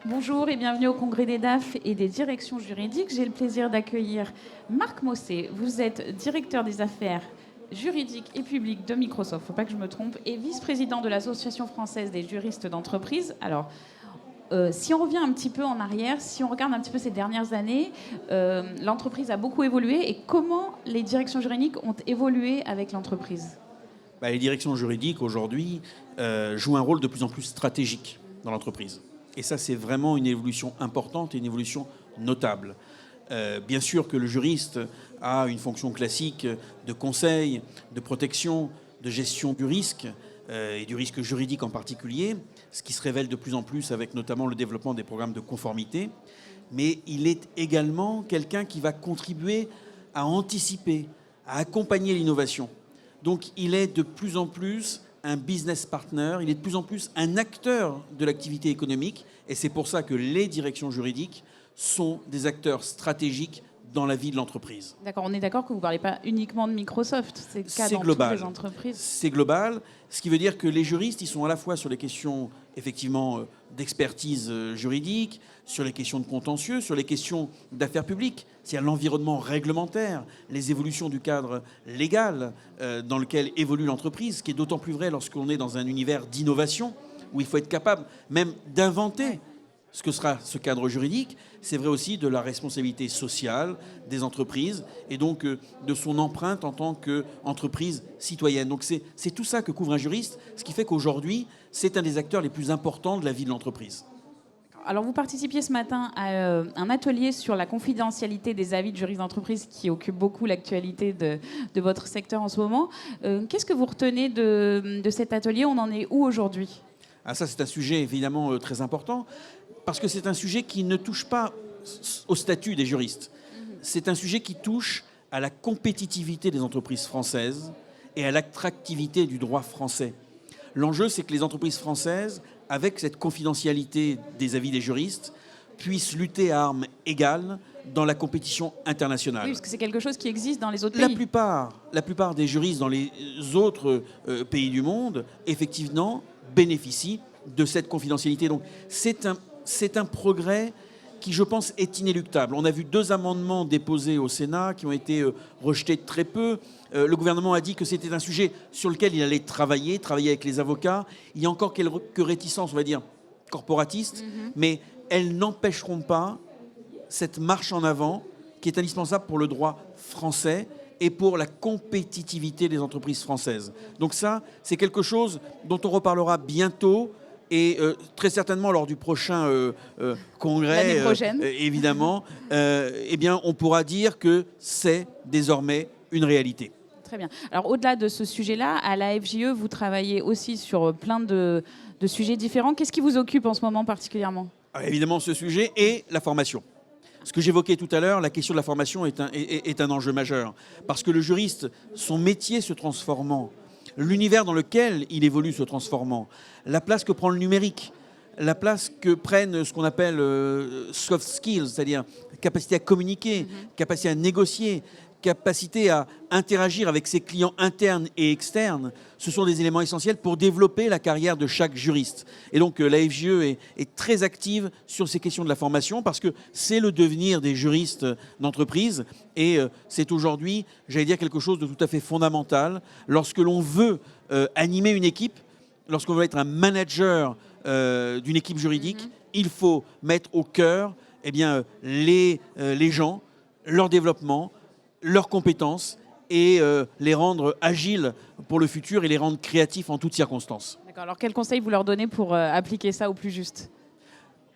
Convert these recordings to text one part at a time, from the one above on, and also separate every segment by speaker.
Speaker 1: Bonjour et bienvenue au Congrès des DAF et des directions juridiques. J'ai le plaisir d'accueillir Marc Mossé. Vous êtes directeur des affaires juridiques et publiques de Microsoft, il ne faut pas que je me trompe, et vice-président de l'Association française des juristes d'entreprise. Alors, si on revient un petit peu en arrière, si on regarde un petit peu ces dernières années, l'entreprise a beaucoup évolué. Et comment les directions juridiques ont évolué avec l'entreprise ?
Speaker 2: Les directions juridiques, aujourd'hui, jouent un rôle de plus en plus stratégique dans l'entreprise. Et ça, c'est vraiment une évolution importante et une évolution notable. Bien sûr que le juriste a une fonction classique de conseil, de protection, de gestion du risque, et du risque juridique en particulier, ce qui se révèle de plus en plus avec notamment le développement des programmes de conformité. Mais il est également quelqu'un qui va contribuer à anticiper, à accompagner l'innovation. Donc il est de plus en plus un business partner, il est de plus en plus un acteur de l'activité économique, et c'est pour ça que les directions juridiques sont des acteurs stratégiques dans la vie de l'entreprise.
Speaker 1: D'accord, on est d'accord que vous ne parlez pas uniquement de Microsoft, c'est le cas dans
Speaker 2: global.
Speaker 1: Toutes les entreprises.
Speaker 2: C'est global, ce qui veut dire que les juristes, ils sont à la fois sur les questions effectivement d'expertise juridique, sur les questions de contentieux, sur les questions d'affaires publiques, c'est-à-dire l'environnement réglementaire, les évolutions du cadre légal dans lequel évolue l'entreprise, ce qui est d'autant plus vrai lorsqu'on est dans un univers d'innovation, où il faut être capable même d'inventer ce que sera ce cadre juridique. C'est vrai aussi de la responsabilité sociale des entreprises et donc de son empreinte en tant qu'entreprise citoyenne. Donc c'est tout ça que couvre un juriste, ce qui fait qu'aujourd'hui, c'est un des acteurs les plus importants de la vie de l'entreprise.
Speaker 1: Alors vous participiez ce matin à un atelier sur la confidentialité des avis de juristes d'entreprise qui occupe beaucoup l'actualité de votre secteur en ce moment. Qu'est-ce que vous retenez de cet atelier ? On en est où aujourd'hui ?
Speaker 2: Ça, c'est un sujet évidemment très important, parce que c'est un sujet qui ne touche pas au statut des juristes. C'est un sujet qui touche à la compétitivité des entreprises françaises et à l'attractivité du droit français. L'enjeu, c'est que les entreprises françaises, avec cette confidentialité des avis des juristes, puissent lutter à armes égales dans la compétition internationale.
Speaker 1: Oui, parce que c'est quelque chose qui existe dans les autres pays.
Speaker 2: La plupart des juristes dans les autres pays du monde, effectivement, bénéficient de cette confidentialité. Donc c'est un progrès qui, je pense, est inéluctable. On a vu 2 amendements déposés au Sénat qui ont été rejetés de très peu. Le gouvernement a dit que c'était un sujet sur lequel il allait travailler avec les avocats. Il y a encore quelques réticences, on va dire, corporatistes, mais elles n'empêcheront pas cette marche en avant qui est indispensable pour le droit français et pour la compétitivité des entreprises françaises. Donc ça, c'est quelque chose dont on reparlera bientôt et très certainement lors du prochain congrès, évidemment, eh bien, on pourra dire que c'est désormais une réalité.
Speaker 1: Très bien. Alors au-delà de ce sujet-là, à la FJE, vous travaillez aussi sur plein de sujets différents. Qu'est-ce qui vous occupe en ce moment particulièrement ?
Speaker 2: Évidemment, ce sujet et la formation. Ce que j'évoquais tout à l'heure, la question de la formation est un enjeu majeur. Parce que le juriste, son métier se transformant, l'univers dans lequel il évolue se transformant, la place que prend le numérique, la place que prennent ce qu'on appelle soft skills, c'est-à-dire capacité à communiquer, capacité à négocier, capacité à interagir avec ses clients internes et externes, ce sont des éléments essentiels pour développer la carrière de chaque juriste. Et donc la FJE est très active sur ces questions de la formation parce que c'est le devenir des juristes d'entreprise et c'est aujourd'hui, j'allais dire, quelque chose de tout à fait fondamental. Lorsque l'on veut animer une équipe, lorsqu'on veut être un manager d'une équipe juridique, il faut mettre au cœur les gens, leur développement, leurs compétences et les rendre agiles pour le futur et les rendre créatifs en toutes circonstances.
Speaker 1: D'accord. Alors quel conseil vous leur donnez pour appliquer ça au plus juste ?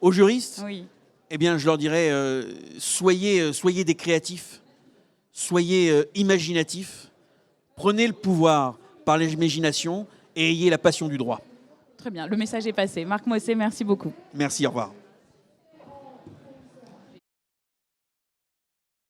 Speaker 2: Aux juristes ?
Speaker 1: Oui.
Speaker 2: Eh bien, je leur dirais, soyez des créatifs, soyez imaginatifs, prenez le pouvoir par l'imagination et ayez la passion du droit.
Speaker 1: Très bien, le message est passé. Marc Mossé, merci beaucoup.
Speaker 2: Merci, au revoir.